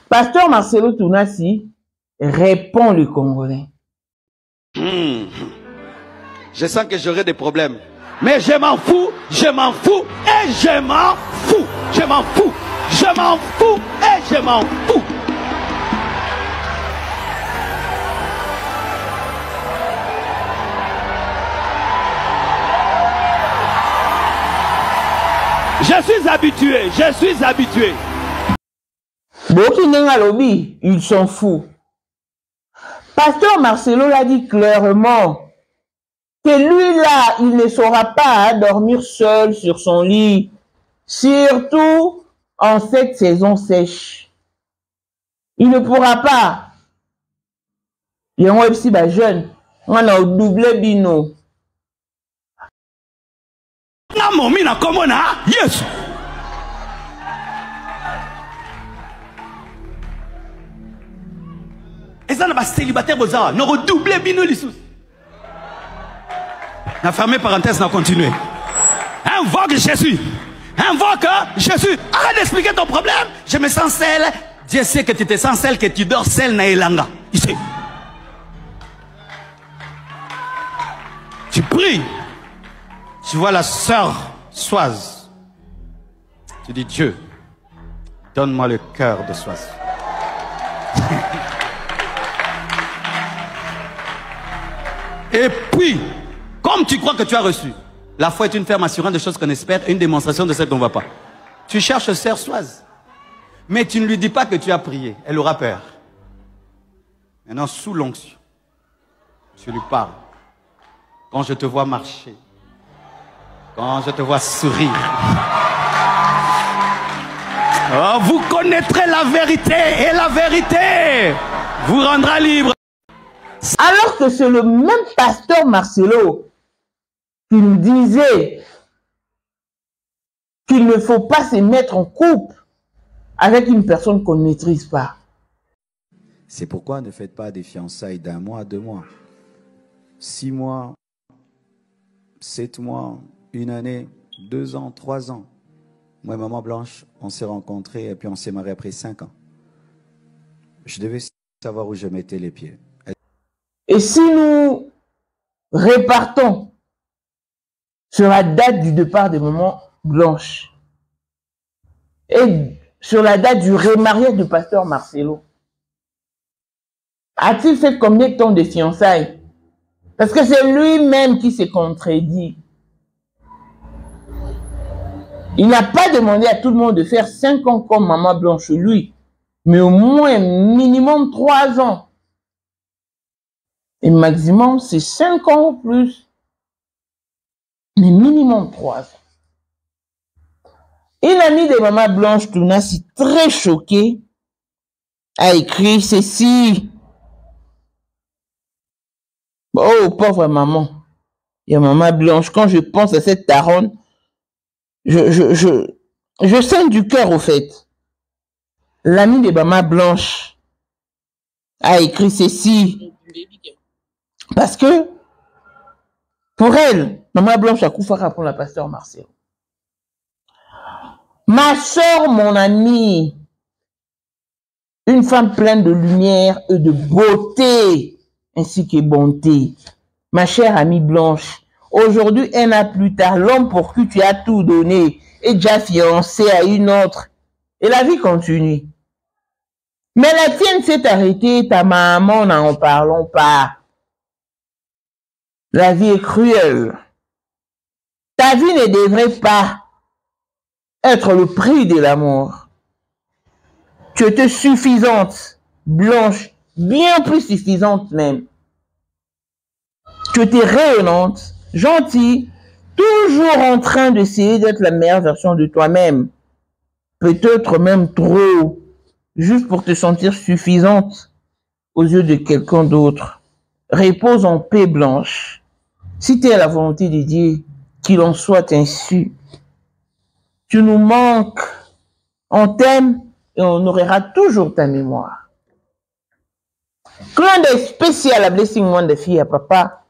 Pasteur Marcelo Tounassi répond le Congolais. Je sens que j'aurai des problèmes. Mais je m'en fous, je m'en fous et je m'en fous. Je m'en fous, je m'en fous et je m'en fous. Je suis habitué, je suis habitué. Bokinenga Lobi, il s'en fout. Pasteur Marcelo l'a dit clairement que lui-là, il ne saura pas dormir seul sur son lit, surtout en cette saison sèche. Il ne pourra pas. Il y a un petit jeune, on a doublé bino. Yes. Et ça n'a pas célibataire besoin. Nous redoublé bino l'issous. On a fermé parenthèse, on a continué. Invoque Jésus. Invoque Jésus. Arrête d'expliquer ton problème. Je me sens seul. Dieu sait que tu te sens seul, que tu dors seul na elanga. Ici. Tu pries. Tu vois la sœur Soise. Tu dis Dieu, donne-moi le cœur de Soise. Et puis, comme tu crois que tu as reçu, la foi est une ferme assurance de choses qu'on espère et une démonstration de celles qu'on ne voit pas. Tu cherches sœur Soise, mais tu ne lui dis pas que tu as prié. Elle aura peur. Maintenant, sous l'onction, tu lui parles. Quand je te vois marcher, quand je te vois sourire, oh, vous connaîtrez la vérité et la vérité vous rendra libre. Alors que c'est le même pasteur Marcelo qui nous disait qu'il ne faut pas se mettre en couple avec une personne qu'on ne maîtrise pas. C'est pourquoi ne faites pas des fiançailles d'1 mois, 2 mois, 6 mois, 7 mois, 1 année, 2 ans, 3 ans. Moi et Maman Blanche, on s'est rencontrés et puis on s'est mariés après 5 ans. Je devais savoir où je mettais les pieds. Et si nous répartons sur la date du départ de Maman Blanche et sur la date du remariage du pasteur Marcelo, a-t-il fait combien de temps de fiançailles? Parce que c'est lui-même qui s'est contredit. Il n'a pas demandé à tout le monde de faire 5 ans comme Maman Blanche, lui, mais au moins minimum 3 ans. Et maximum, c'est 5 ans ou plus. Mais minimum 3 ans. Une amie de Maman Blanche Tounassi, très choquée, a écrit ceci. Oh, pauvre maman. Il y a Maman Blanche. Quand je pense à cette taronne, je saigne du cœur au fait. L'amie de Maman Blanche a écrit ceci. Parce que, pour elle, Maman Blanche a coupé pour la pasteur Marcelo. Ma soeur, mon amie, une femme pleine de lumière et de beauté, ainsi que bonté. Ma chère amie Blanche, aujourd'hui, 1 an plus tard, l'homme pour qui tu as tout donné est déjà fiancé à une autre. Et la vie continue. Mais la tienne s'est arrêtée, ta maman, n'en parlons pas. La vie est cruelle. Ta vie ne devrait pas être le prix de l'amour. Tu étais suffisante, Blanche, bien plus suffisante même. Tu étais rayonnante, gentille, toujours en train d'essayer d'être la meilleure version de toi-même. Peut-être même trop, juste pour te sentir suffisante aux yeux de quelqu'un d'autre. Repose en paix, Blanche. Si tu es à la volonté de Dieu, qu'il en soit ainsi. Tu nous manques, on t'aime et on honorera toujours ta mémoire. Clin d'œil spécial à Blessing One de fille à papa.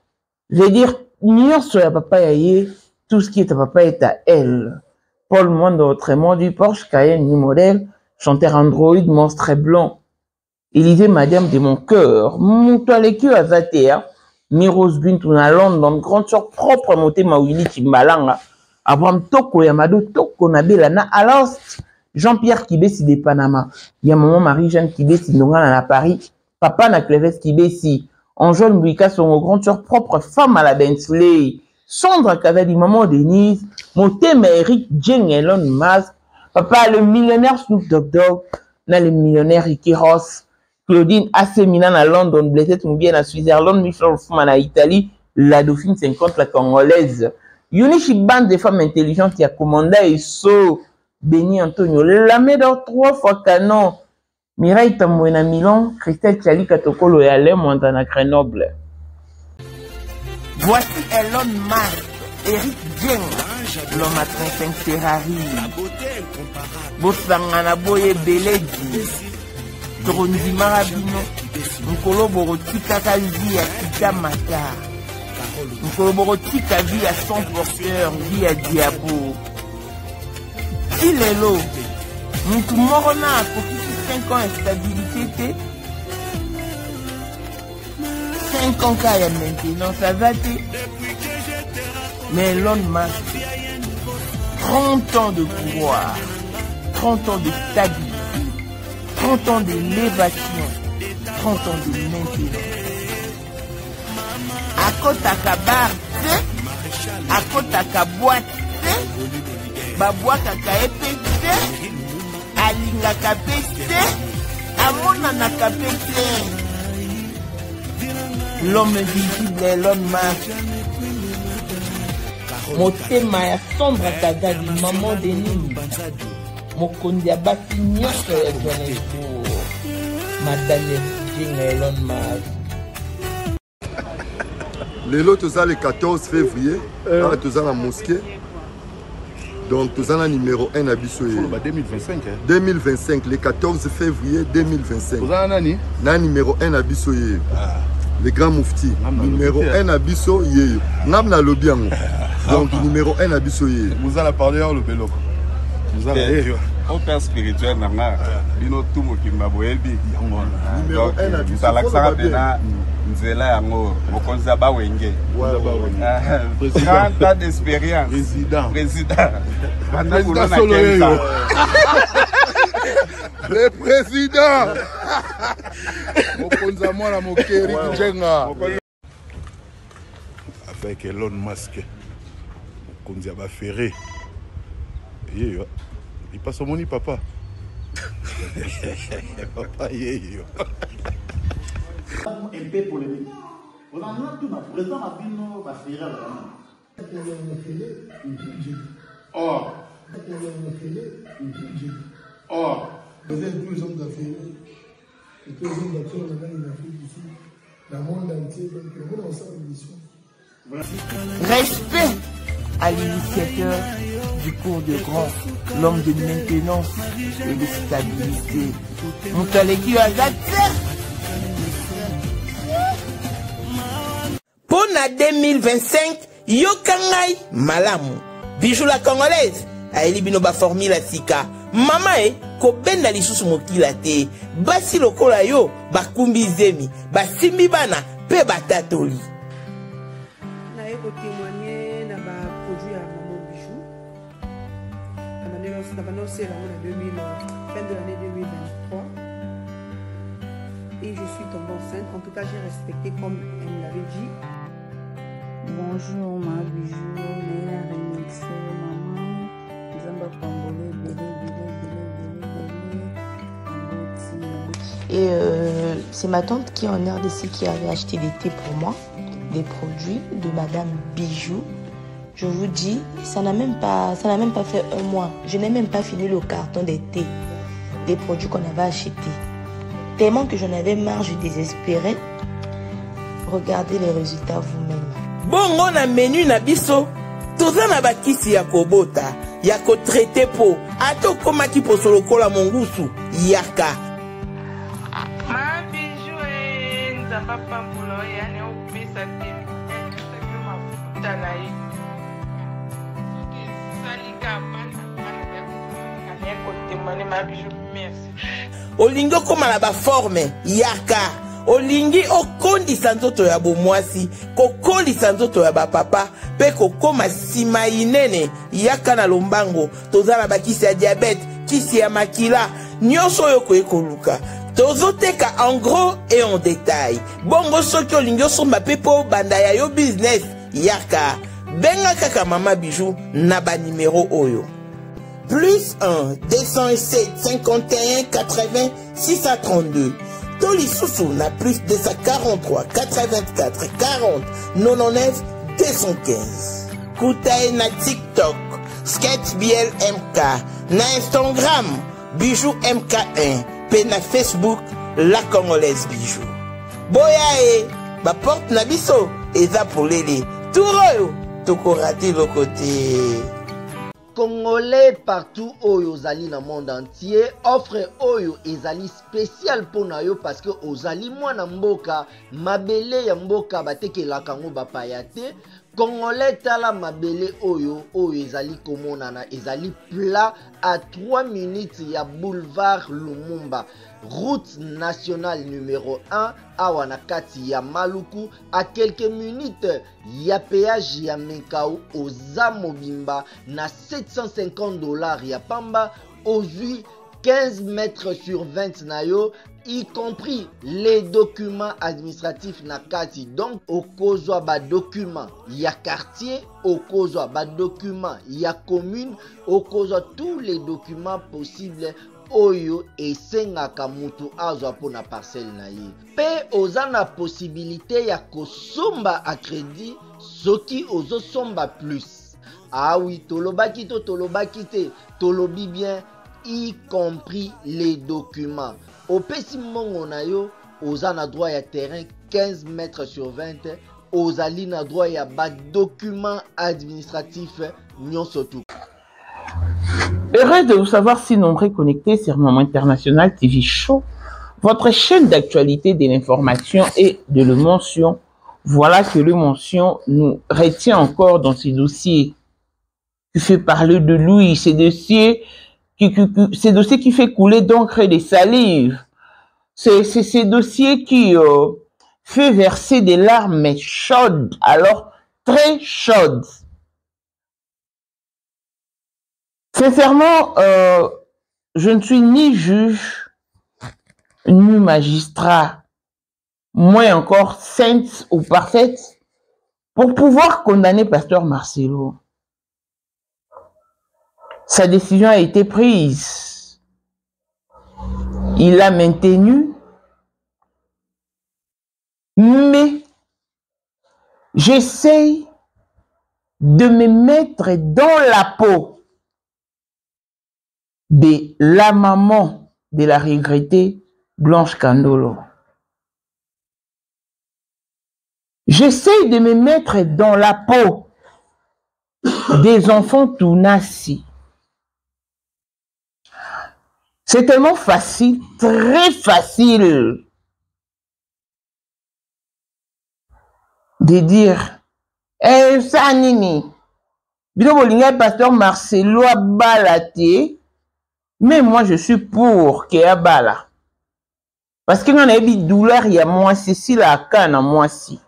Je veux dire, n'y sur à papa et tout ce qui est à papa est à elle. Paul Monde autrement du Porsche Cayenne ni modèle. Chanteur Android, monstre blanc. Élisée, madame de mon cœur. Moutoualekio Azatea. Miros Bintou na London. Grande sœur propre moté Mawili Timbalanga. Abraham Toko Yamado Toko Nabela na Alost. Jean-Pierre Kibesi de Panama. Maman Marie-Jeanne Kibesi Nongana na Paris. Papa na Cleves Kibesi. Anjol Mbouika son grande sœur propre femme à la Bensley. Sandra Kavadi, maman Denise. Moté Eric Jeng Elon Musk. Papa le millionnaire Snoop Dogg. Na le millionnaire Ricky Ross. Claudine Assemina à London, Blessette Moubien à Switzerland, Michel Hoffman à Italie, la Dauphine 50 la Congolaise. Unichi bande de femmes intelligentes qui a commandé et so Béni Antonio, la médaille 3 fois canon. Mireille Tamouena Milan, Christelle Tchali Katokolo et Alain Montana Grenoble. Voici Elon Musk, Eric Jeng, l'homme à 35 Ferrari. Bossangana Boye Beledi. Toronzi Marabino, Nkolo Borotika vie à Kitamata, Nkolo Borotika vie à son porteur, vie à Diabo. Il est l'eau. Nous morona pour 5 ans instabilité. 5 ans qu'il y a maintenant, ça va te. Mais Elon Musk, 30 ans de pouvoir, 30 ans de stabilité. 30 ans d'élévation, 30 ans de maintenance. À côté à Kabar, à côté à Kaboite, à boîte à Kaepete, à Linga Kapete, à Monana Kapete. L'homme visible, Elon Musk. Motema ya sombre Kagadi, maman Denis. Mokondi abaki nyonso ya Johannesburg. Madame Jeng Elon Musk. Lelo toza le 14 février, toza la mosquée. Donc toza la numéro 1 à biso. 2025. 2025, le 14 février 2025. Toza nani? Na numéro 1 à biso. Le grand moufti. Numéro 1 à biso. Ngam na lobi yango. Donc numéro 1 à biso. Vous allez parler au Beloko. Au père spirituel, bino tout mokimba boyebi. Numéro 1 à biso. Salaxara pena nzela yango mokonzi ba wenge. 30 ans d'expérience. Président. Président solo. Le président. Mokonzi mwana mokeri Jenga. Avec Elon Musk. Mokonzi ba ferré. Il passe au moni papa. Papa yeyo. Un peu polémique. On en a tout ma président a dit non, va faire vraiment. Oh. Oh. Vous êtes 12 hommes d'affaires. Et 2 hommes d'affaires, on a une Afrique ici. Dans le monde entier, donc le monde ensemble mission. Respect à l'initiateur du cours de grand, l'homme de maintenance et de stabilité. Moutaleki Azate. Pour la 2025, Yokangai Malamu. Bijou la Congolaise. Aeli binoba formule la sika. Mama ko benda lisusu mokila te. Basi lokola yo bakumbi zemi. Basimbi bana pe batatoli. Na eko témoigner na ba produit à Maman Bijou. On a annoncé la fin de l'année 2023. Et je suis tombée enceinte. En tout cas, j'ai respecté comme elle me l'avait dit. Bonjour ma Bijou, Néla Remixé, maman, Zamba Pangolé, Et c'est ma tante qui est en RDC qui avait acheté des thés pour moi, des produits de Madame Bijou. Je vous dis, ça n'a même pas fait un mois. Je n'ai même pas fini le carton des thés, des produits qu'on avait achetés. Tellement que j'en avais marre, je désespérais. Regardez les résultats vous-même. Bongo na menu na biso. Toza na bakisi ya kobota, ya ko traité po. Ato koma ki po solokola mongusu, yaka. Ma Bijou nzamba pambulo yani opesa te. Nzamba mafuta na ye. Salika bana bana témoigner ma bijou. Merci. Olingo koma na ba forme yaka. Olingi okondisa nzoto ya bomwasi, kokolisa nzoto ya bapapa, pe kokoma sima inene yaka na lombango, tozala bakisi ya diabète, kisi ya makila, nyonso oyo koekoluka. Tozoteka en gros et en détail. Bongo soki olingi osomba pe po banda ya yo business yaka. Benga kaka Mama Bijou na ba numéro oyo. Plus 1 207 51 80 632. Toli Soussou na plus 243 84 40 99 215. Koutae na TikTok, Sketch BL MK, na Instagram, Bijou MK1, pe na Facebook, La Congolaise Bijou. Boya ba porte na biso, eza polele. Touroyo, toko raté le côté. Congolais partout oyo ozali na monde entier, offre oyo ezali spécial pona yo parce que ozali mwana mboka, mabele ya mboka batekelaka ngo bapaya te. Congolais tala mabele oyo ezali komonana, ezali plat à 3 minutes ya boulevard Lumumba, route nationale numéro 1 awa na kati ya Maluku, à quelques minutes ya péage ya Menkau oza mobimba na $750 ya pamba, ozui 15 mètres sur 20 na yo, y compris les documents administratifs na kati. Donc okozwa ba document ya quartier, okozwa ba document ya commune, okozwa tous les documents possibles oyo esengaka mutu azwa pona parcelle na ye. Pe oza na possibilité ya kosomba a crédit soki ozo somba plus. Ah oui, tolobaki to tolobaki te, tolobi bien, y compris les documents. Au pesi mongo na yo, oza na droit ya terrain 15 mètres sur 20, ozali na droit ya ba documents administratifs nyonso tout. Heureux de vous savoir si nombreux connectés sur Maman International TV Show, votre chaîne d'actualité de l'information et de l'émotion. Voilà que l'émotion nous retient encore dans ces dossiers qui fait parler de lui, ces dossiers qui fait couler d'encre et de salive. C'est ces dossiers qui fait verser des larmes chaudes, alors très chaudes. Sincèrement, je ne suis ni juge, ni magistrat, moins encore sainte ou parfaite, pour pouvoir condamner Pasteur Marcelo. Sa décision a été prise. Il l'a maintenue. Mais j'essaye de me mettre dans la peau de la maman de la regrettée Blanche Kandolo. J'essaye de me mettre dans la peau des enfants Tounassi. C'est tellement facile, très facile de dire eh ça nini bino bolinga Pasteur Marcelo abalate, mais moi je suis pour que abala parce que on a eu douleur il y a moi si la canne moi si,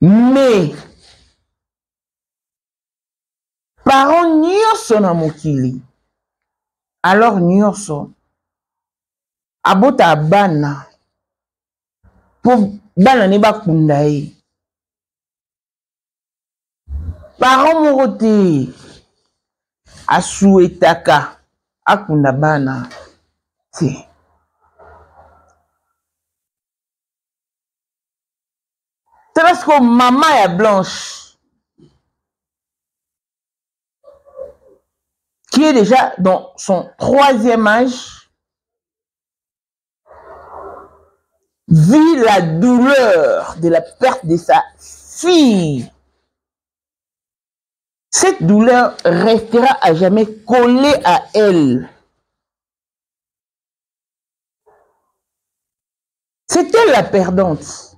mais parents nyonso na mokili alors nyonso abota bana pour bana ne bakunda ye parents moko te asuetaka akunda bana te. C'est parce que maman est Blanche qui est déjà dans son 3e âge, vit la douleur de la perte de sa fille. Cette douleur restera à jamais collée à elle. C'est elle la perdante.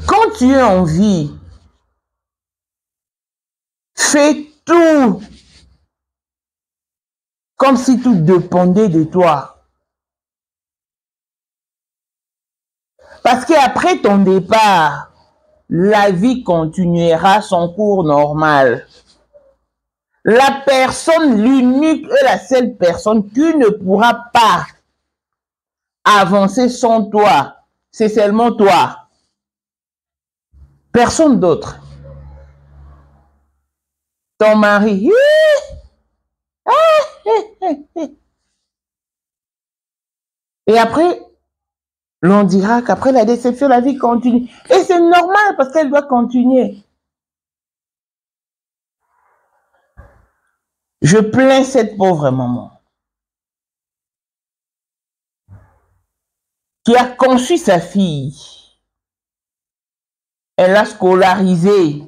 Quand tu es en vie, fais tout comme si tout dépendait de toi. Parce qu'après ton départ, la vie continuera son cours normal. La personne, l'unique et la seule personne qui ne pourra pas avancer sans toi, c'est seulement toi. Personne d'autre. Ton mari. Et après, l'on dira qu'après la déception, la vie continue. Et c'est normal parce qu'elle doit continuer. Je plains cette pauvre maman qui a conçu sa fille. Elle l'a scolarisée,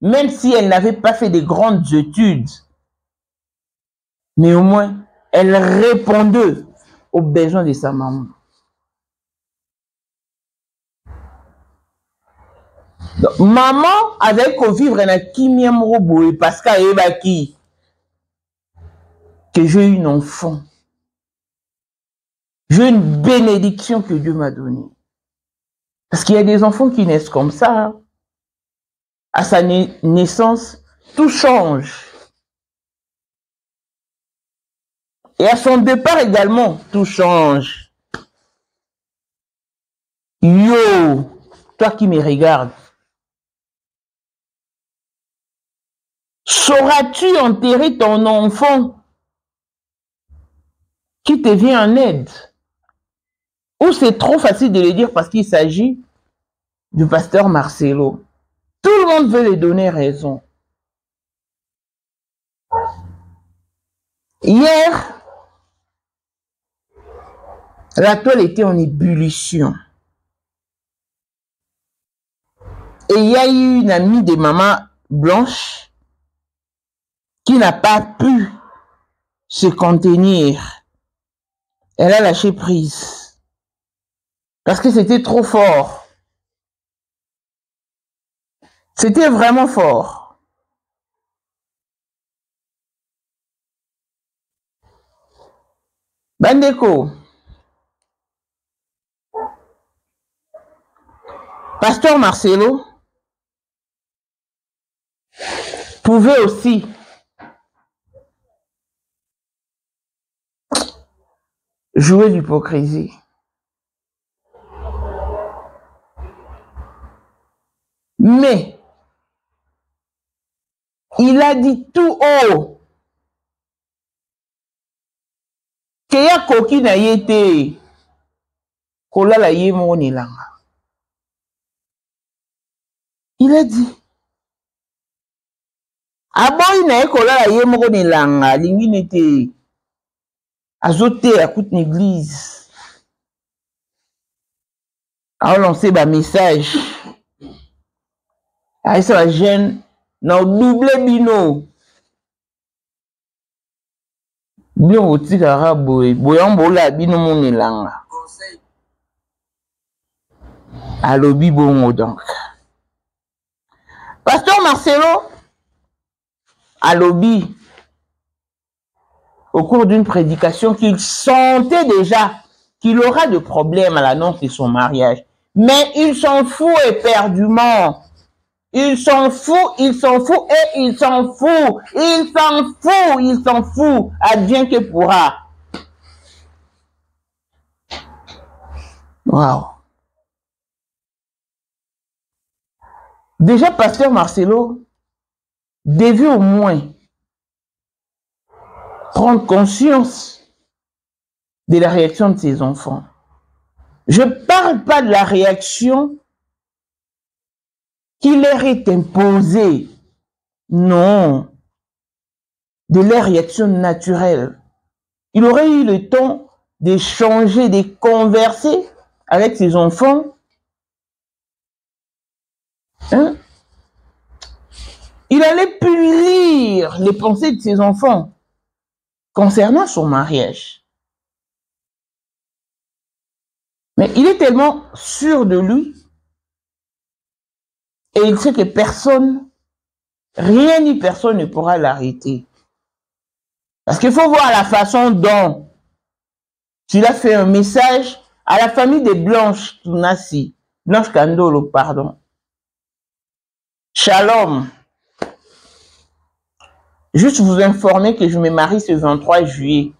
même si elle n'avait pas fait de grandes études. Mais au moins, elle répondait aux besoins de sa maman. Donc, maman avait qu'au vivre na kimia morobo parce qu'elle que j'ai une enfant. J'ai une bénédiction que Dieu m'a donnée. Parce qu'il y a des enfants qui naissent comme ça. À sa naissance, tout change. Et à son départ également, tout change. Yo, toi qui me regardes, sauras-tu enterrer ton enfant qui te vient en aide? Ou c'est trop facile de le dire parce qu'il s'agit du pasteur Marcelo? Tout le monde veut lui donner raison. Hier, la toile était en ébullition. Et il y a eu une amie de maman Blanche qui n'a pas pu se contenir. Elle a lâché prise. Parce que c'était trop fort. C'était vraiment fort. Bandeko, pasteur Marcelo pouvait aussi jouer l'hypocrisie. Mais il a dit tout haut que ya koki na yete kolala ye monelanga. Il a dit aboyi na ye kolala ye monelanga lingi nete azote à toute l'église. A lancé un message. A ça la jeune na double bino. Bien oti kara boy, boyambola bino monelanga. Alobi bongo donc. Pasteur Marcelo alobi au cours d'une prédication qu'il sentait déjà qu'il aura de problèmes à l'annonce de son mariage. Mais il s'en fout éperdument. Il s'en fout, il s'en fout et il s'en fout. Il s'en fout, il s'en fout. Advient que pourra. Waouh. Déjà, pasteur Marcelo devait au moins prendre conscience de la réaction de ses enfants. Je ne parle pas de la réaction qui leur est imposée. Non. De leur réaction naturelle. Il aurait eu le temps d'échanger, de converser avec ses enfants. Hein? Il allait punir les pensées de ses enfants concernant son mariage. Mais il est tellement sûr de lui et il sait que personne rien ni personne ne pourra l'arrêter. Parce qu'il faut voir la façon dont tu l'as fait un message à la famille des Blanche Tunasi, Blanche Kandolo, pardon. Shalom. Juste vous informer que je me marie ce 23 juillet.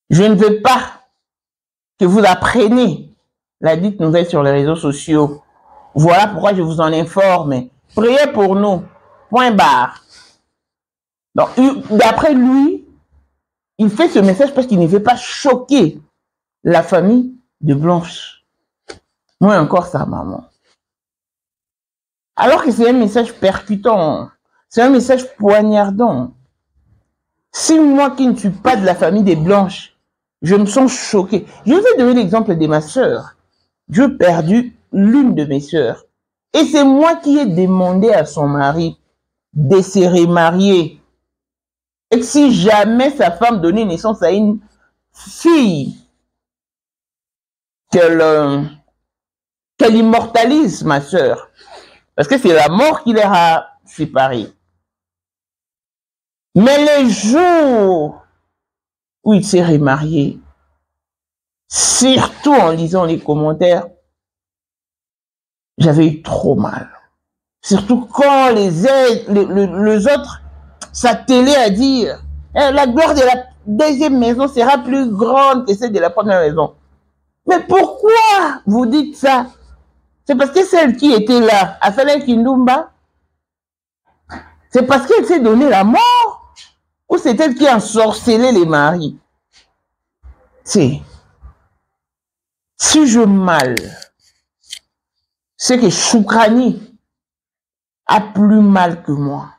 Je ne veux pas que vous appreniez la dite nouvelle sur les réseaux sociaux. Voilà pourquoi je vous en informe. Priez pour nous. Point barre. Donc, d'après lui, il fait ce message parce qu'il ne veut pas choquer la famille de Blanche. Moi encore sa maman. Alors que c'est un message percutant. C'est un message poignardant. Si moi qui ne suis pas de la famille des Blanches, je me sens choqué. Je vais donner l'exemple de ma sœur. J'ai perdu l'une de mes sœurs. Et c'est moi qui ai demandé à son mari de se remarier. Et que si jamais sa femme donnait naissance à une fille, qu'elle immortalise ma sœur. Parce que c'est la mort qui les a séparés. Mais les jours où il s'est remarié, surtout en lisant les commentaires, j'avais eu trop mal. Surtout quand les autres s'attelaient à dire la gloire de la deuxième maison sera plus grande que celle de la première maison. Mais pourquoi vous dites ça? C'est parce que celle qui était là, Afela Kindumba, c'est parce qu'elle s'est donné la mort? Ou c'est elle qui a ensorcelé les maris? Si je mal, c'est que Choukrani a plus mal que moi.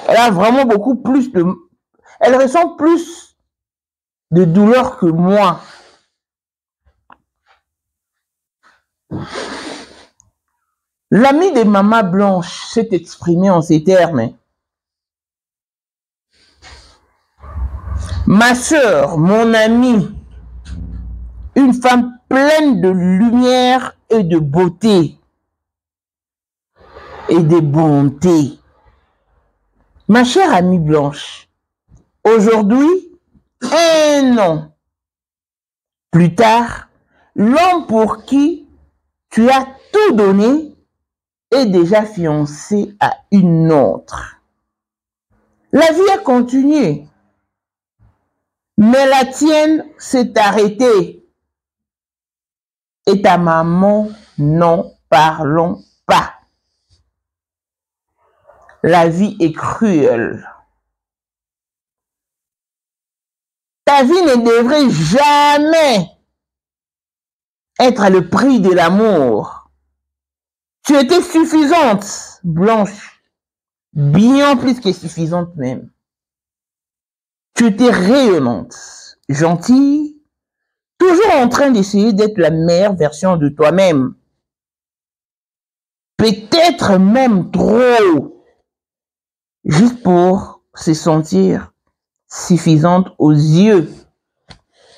Elle a vraiment beaucoup plus de... Elle ressent plus de douleur que moi. L'ami de Maman Blanche s'est exprimé en ces termes. Ma sœur, mon amie, une femme pleine de lumière et de beauté et de bonté. Ma chère amie Blanche, aujourd'hui, 1 an plus tard, l'homme pour qui tu as tout donné est déjà fiancé à une autre. La vie a continué, mais la tienne s'est arrêtée. Et ta maman, n'en parlons pas. La vie est cruelle. Ta vie ne devrait jamais être le prix de l'amour. Tu étais suffisante, Blanche. Bien plus que suffisante même. Tu étais rayonnante, gentille, toujours en train d'essayer d'être la meilleure version de toi-même. Peut-être même trop, juste pour se sentir suffisante aux yeux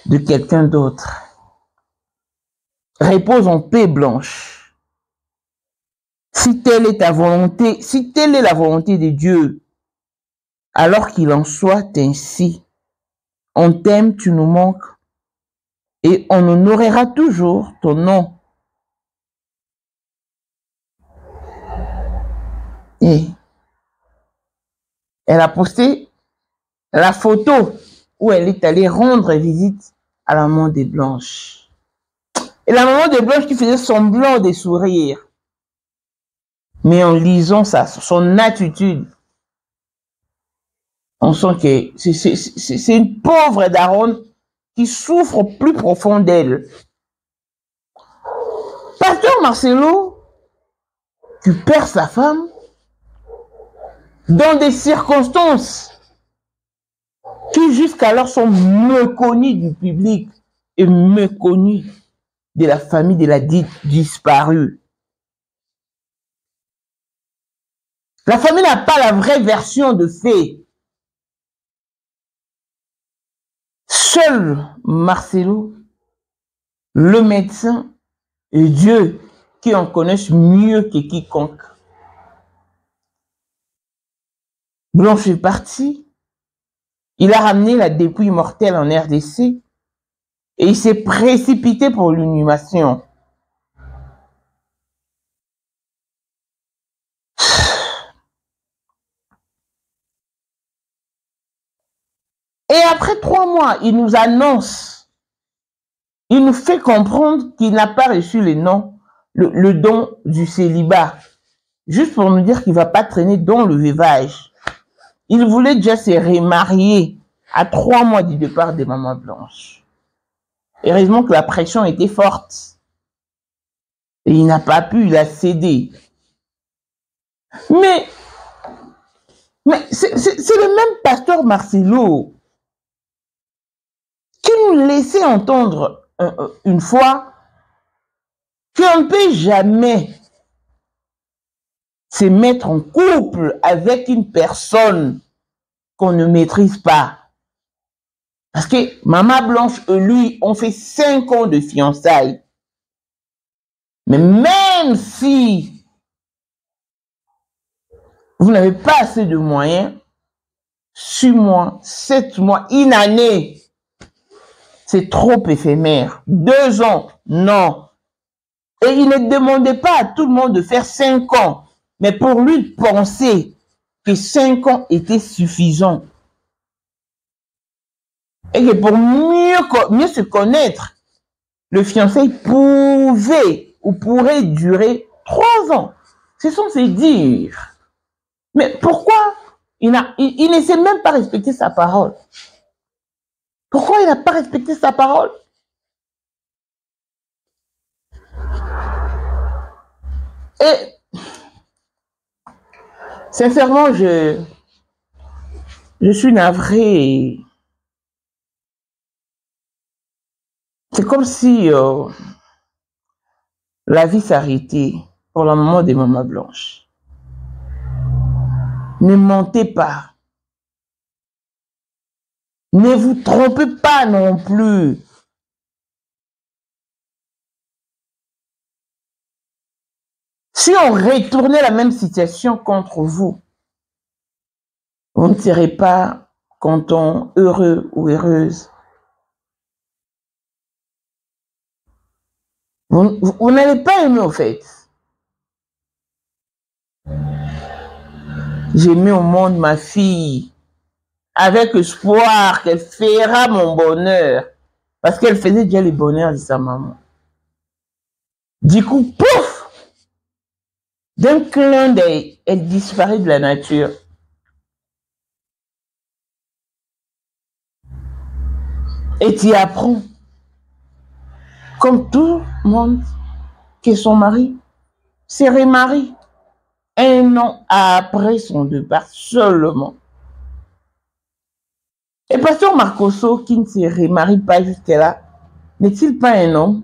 de quelqu'un d'autre. Repose en paix, Blanche. Si telle est ta volonté, si telle est la volonté de Dieu, alors qu'il en soit ainsi. On t'aime, tu nous manques, et on honorera toujours ton nom. Et elle a posté la photo où elle est allée rendre visite à la maman de Blanche. Et la maman de Blanche qui faisait semblant de sourire. Mais en lisant son attitude, on sent que c'est une pauvre daronne qui souffre plus profond d'elle. Pasteur Marcelo, tu perds sa femme dans des circonstances qui jusqu'alors sont méconnues du public et méconnues de la famille de la dite disparue. La famille n'a pas la vraie version de fait. Seul Marcelo, le médecin et Dieu qui en connaissent mieux que quiconque Blanche est partie. Il a ramené la dépouille mortelle en RDC et il s'est précipité pour l'inhumation. Et après 3 mois, il nous annonce, il nous fait comprendre qu'il n'a pas reçu le don du célibat, juste pour nous dire qu'il ne va pas traîner dans le veuvage. Il voulait déjà se remarier à 3 mois du départ de Maman Blanche. Heureusement que la pression était forte. Et il n'a pas pu, il a cédé. Mais c'est le même pasteur Marcelo qui nous laissait entendre une fois qu'on ne peut jamais se mettre en couple avec une personne qu'on ne maîtrise pas. Parce que Maman Blanche et lui ont fait 5 ans de fiançailles. Mais même si vous n'avez pas assez de moyens, 6 mois, 7 mois, 1 année, c'est trop éphémère. 2 ans, non. Et il ne demandait pas à tout le monde de faire 5 ans. Mais pour lui penser que 5 ans étaient suffisants. Et que pour mieux se connaître, le fiançailles pouvait ou pourrait durer 3 ans. C'est censé dire. Mais pourquoi il ne sait même pas respecter sa parole? Pourquoi il n'a pas respecté sa parole? Et sincèrement, je suis navré. C'est comme si la vie s'arrêtait pour la maman de Maman Blanche. Ne mentez pas. Ne vous trompez pas non plus. Si on retournait la même situation contre vous, vous ne serez pas content, heureux ou heureuse. Vous n'allez pas aimer au fait. J'ai mis au monde ma fille avec espoir qu'elle fera mon bonheur parce qu'elle faisait déjà le bonheur de sa maman. Du coup, pouf! D'un clin d'œil, elle disparaît de la nature. Et tu apprends, comme tout le monde, que son mari se remarie 1 an après son départ seulement. Et pasteur Marcoso, qui ne se remarie pas jusque-là, n'est-il pas un homme?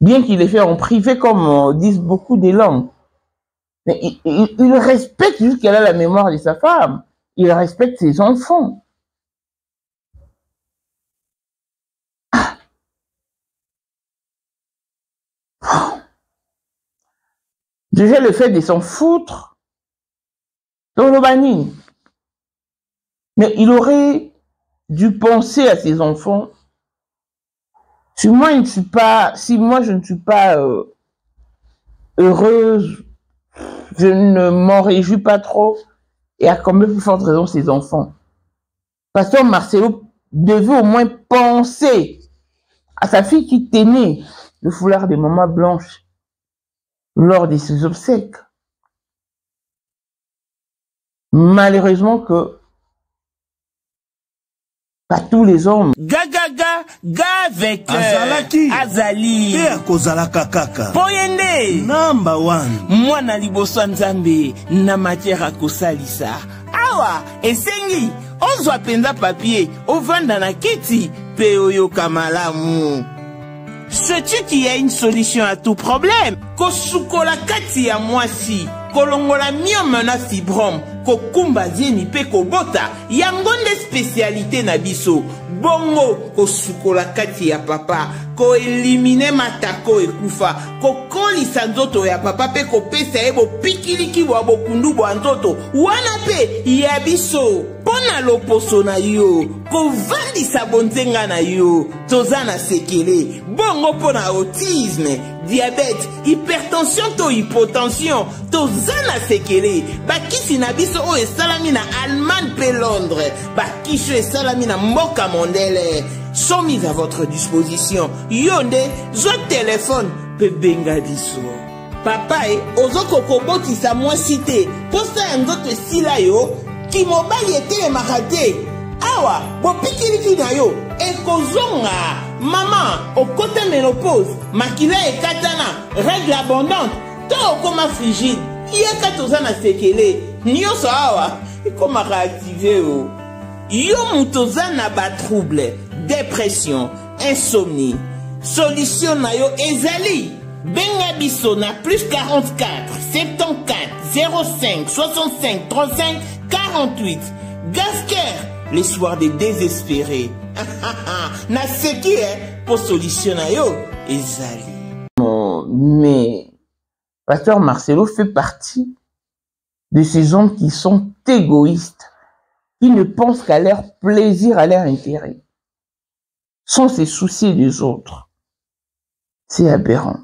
Bien qu'il ait fait en privé, comme disent beaucoup des langues. Mais il respecte jusqu'à la mémoire de sa femme. Il respecte ses enfants. Déjà le fait de s'en foutre dans le banni. Mais il aurait dû penser à ses enfants. Si moi je ne suis pas heureuse, je ne m'en réjouis pas trop, et à quand même plus forte raison ses enfants. Pasteur Marcelo devait au moins penser à sa fille qui tenait le foulard de Maman Blanche lors de ses obsèques. Malheureusement que pas tous les hommes. Avec Azali. Poyende. Number 1. Mwana liboso nzambe na matière à kosalisa. Awa, esengi. Ozwa penza papier. Ovanda na kiti. Pe oyoka malamu. Sais-tu qu'il y a une solution à tout problème? Kosukola kati ya mwasi. Kolongola myome na fibrome. kokumba zeni pe kobota yango nde spécialité na biso. Bongo kosukola kati ya papa, ko elimine matako ekufa, kokolisa nzoto ya papa pe kopesa ye bopikiliki bwa bokundu bwa nzoto wana pe ya biso. Pona loposo na yo kovandisa bonzenga na yo toza na sekele. Bongo pona autisme, diabète, hypertension to hypotension toza na sekele. Bakisi na biso o esalami na Allemagne pe Londres, bakisho esalami na mboka mondele sont mis à votre disposition. Yonde zo téléphone pe benga biso. Papa ozoko kobotisa mwasi te posa ya nzoto esila yo ki mobali etelemaka te. Awa bopikiliki na yo ekozonga. Mama okota ménopause, makila ekatana, règle abondante to okoma frigide yeka toza na sekele nyonso awa ekomaka active o. Yo mutoza na ba trouble, dépression, insomnie, solution na yo ezali. Benga biso na plus 44 74 05 65 35 48. Gasker, les soirs des désespérés. Na seki pour solution na yo ezali. Mais Pasteur Marcelo fait partie de ces hommes qui sont égoïstes, qui ne pensent qu'à leur plaisir, à leur intérêt, sans se soucier des autres. C'est aberrant.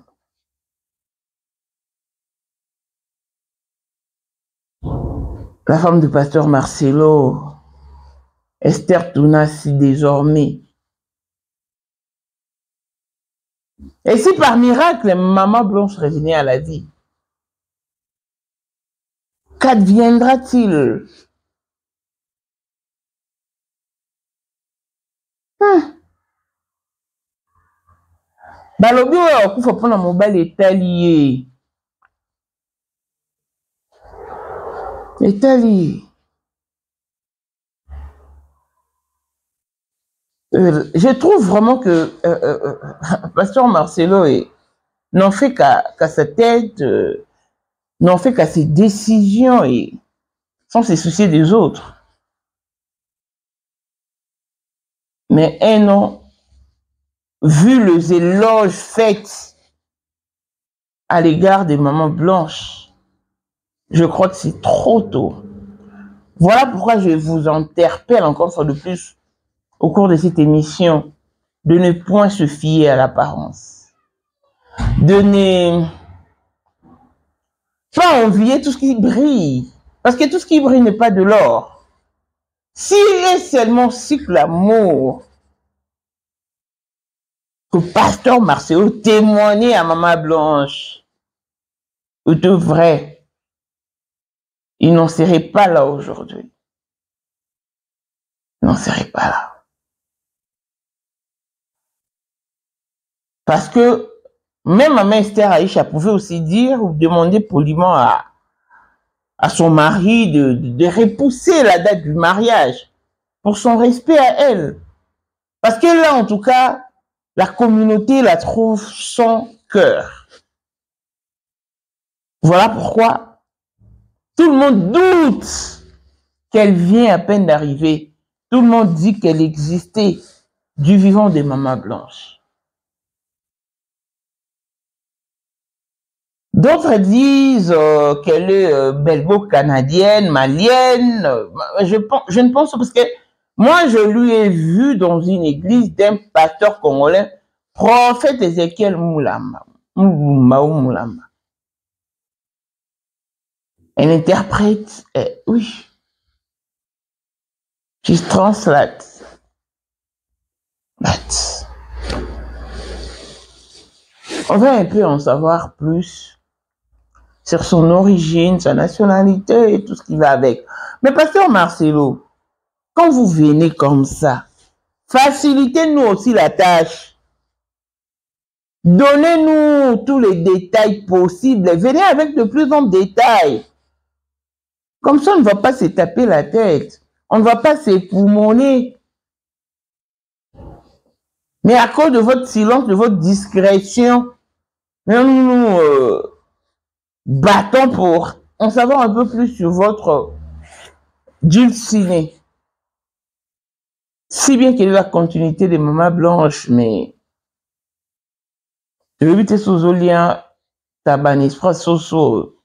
La femme du pasteur Marcelo, Esther Tounassi désormais. Et si par miracle, maman Blanche revenait à la vie, qu'adviendra-t-il? Balobi oyo akufa mpona mobali etali je trouve vraiment que Pasteur Marcelo n'en fait qu'à sa tête, n'en fait qu'à ses décisions et sans se soucier des autres. Mais un an, vu les éloges faits à l'égard des mamans blanches, je crois que c'est trop tôt. Voilà pourquoi je vous interpelle encore une fois de plus au cours de cette émission de ne point se fier à l'apparence, de ne pas envier tout ce qui brille, parce que tout ce qui brille n'est pas de l'or. S'il est seulement si que l'amour que Pasteur Marcelo témoignait à Maman Blanche de vrai, il n'en serait pas là aujourd'hui. Il n'en serait pas là. Parce que même Maman Esther Aïcha pouvait aussi dire ou demander poliment à son mari de repousser la date du mariage pour son respect à elle. Parce que là, en tout cas, la communauté la trouve sans cœur. Voilà pourquoi tout le monde doute qu'elle vient à peine d'arriver. Tout le monde dit qu'elle existait du vivant des mamans blanches. D'autres disent qu'elle est belgo-canadienne, malienne. Je ne pense pas parce que moi, je lui ai vu dans une église d'un pasteur congolais, prophète Ézéchiel Moulamba. Elle interprète, oui. She translates. But on va un peu en savoir plus sur son origine, sa nationalité et tout ce qui va avec. Mais Pasteur Marcelo, quand vous venez comme ça, facilitez-nous aussi la tâche. Donnez-nous tous les détails possibles. Venez avec de plus en détails. Comme ça, on ne va pas se taper la tête. On ne va pas s'époumoner. Mais à cause de votre silence, de votre discrétion, nous nous battons pour en savoir un peu plus sur votre dulcinée. Si bien qu'elle est la continuité de Maman Blanche, mais je vais éviter sous lien Tabanisfra Soso.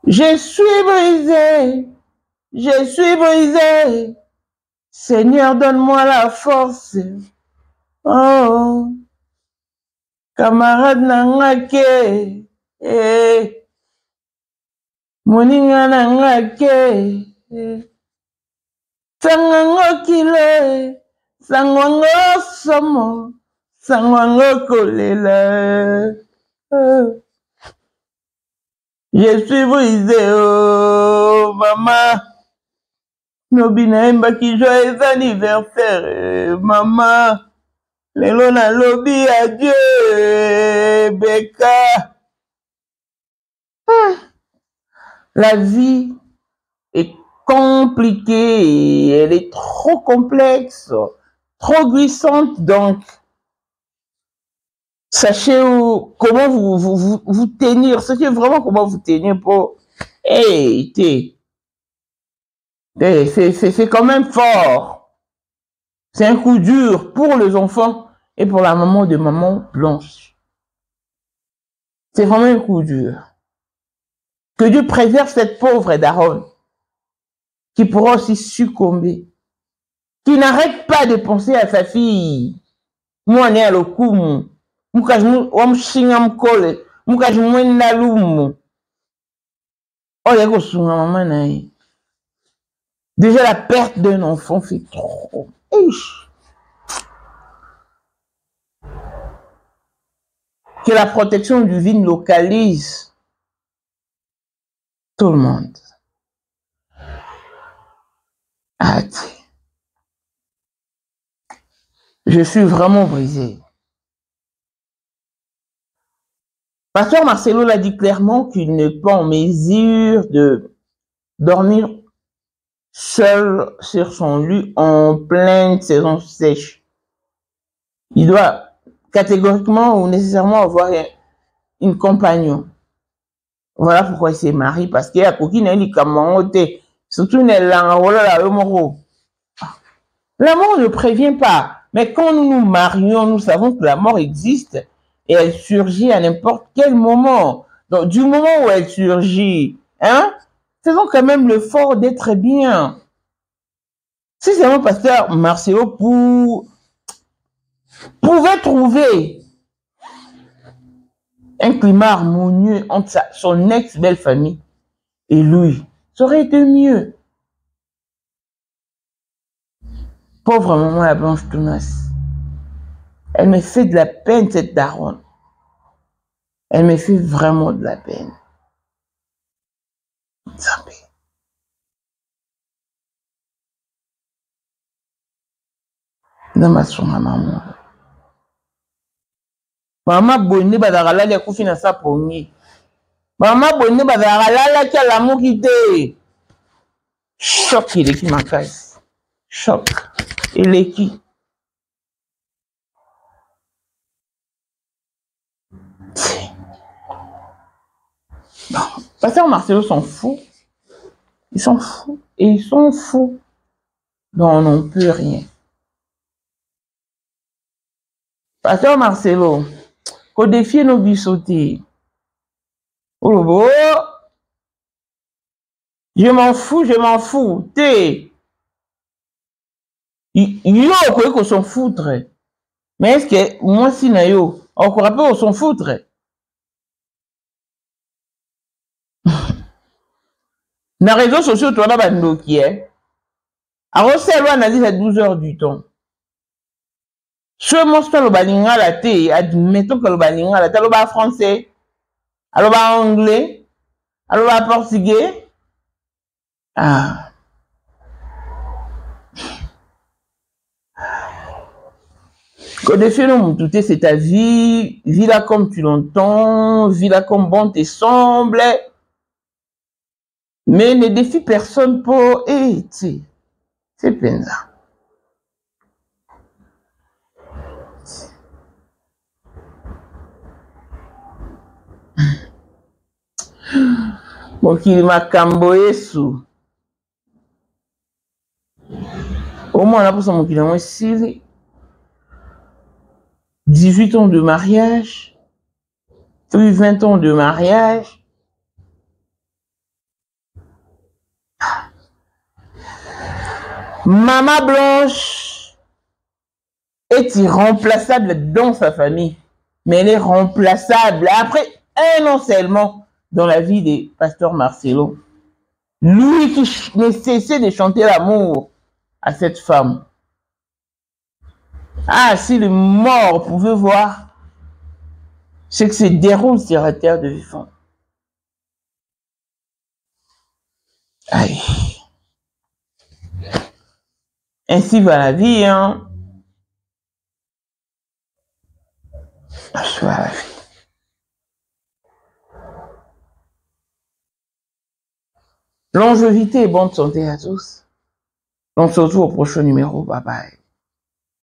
Je suis brisé, je suis brisé. Seigneur, donne-moi la force. Oh, camarade Nangake, eh, Moninga Nangake, Sangango Kile, Sangango Somo, Sangango Kolela. Je suis brisé, oh, maman. Nobina Mbaki, joyeux anniversaire, maman. Lelo na lobby, adieu, Becca. La vie est compliquée, et elle est trop complexe, trop glissante, donc sachez comment vous tenir, sachez vraiment comment vous tenir pour... Hey, c'est quand même fort. C'est un coup dur pour les enfants et pour la maman de Maman Blanche. C'est vraiment un coup dur. Que Dieu préserve cette pauvre Daronne qui pourra aussi succomber, qui n'arrête pas de penser à sa fille. Moi, on est à l'okoum. Déjà, la perte d'un enfant fait trop. Que la protection divine localise tout le monde. Je suis vraiment brisé. Pasteur Marcelo l'a dit clairement qu'il n'est pas en mesure de dormir seul sur son lit en pleine saison sèche. Il doit catégoriquement ou nécessairement avoir une compagnon. Voilà pourquoi il s'est marié, parce qu'il y a coquine et surtout l'amour ne prévient pas, mais quand nous nous marions, nous savons que la mort existe et elle surgit à n'importe quel moment. Donc du moment où elle surgit, faisons quand même l'effort d'être bien. Si c'est mon pasteur Marcelo pouvait trouver un climat harmonieux entre son ex-belle famille et lui, ça aurait été mieux. Pauvre maman la Blanche Tounas. Elle me fait de la peine, cette daronne. Elle me fait vraiment de la peine. Dans ma maman. Maman bonne badagala ya kufi na sa pongi. Maman bonne badagala ki la mokite. Choc il est qui m'acasse. Choc. Il est qui. Bon, Pasteur Marcelo s'en fout. Ils s'en foutent. Et ils sont fous. Donc on n'en peut rien. Pasteur Marcelo, qu'au défier nos bissotés. Oh, je m'en fous. T'es. Yo, quoi qu'on s'en foutre. Mais est-ce que moi, si na yo, on ne pas s'en foutre? Na réseaux sociaux, toi, là, bando qui est. Alors, c'est loin, analyse à 12 heures du temps. Ce monstre, le balinga, la té, admettons que le balinga, la té, le bas français, le bas anglais, le bas portugais. Ah. Quand des films ont tout c'est ta vie, vis-la comme tu l'entends, vis-la comme bon te semble. Mais ne défie personne pour, c'est plein ça. mokili makambo Yesu. Au moins, on a pour son mokili yango esili. 18 ans de mariage, plus 20 ans de mariage. Maman Blanche est irremplaçable dans sa famille, mais elle est remplaçable après un an seulement dans la vie des pasteurs Marcelo. Lui qui ne cessait de chanter l'amour à cette femme. Ah, si les morts pouvaient voir ce que se déroule sur la terre de vivant. Aïe. Ainsi va la vie, hein. Ainsi va la vie. Longévité et bonne santé à tous. On se retrouve au prochain numéro. Bye bye.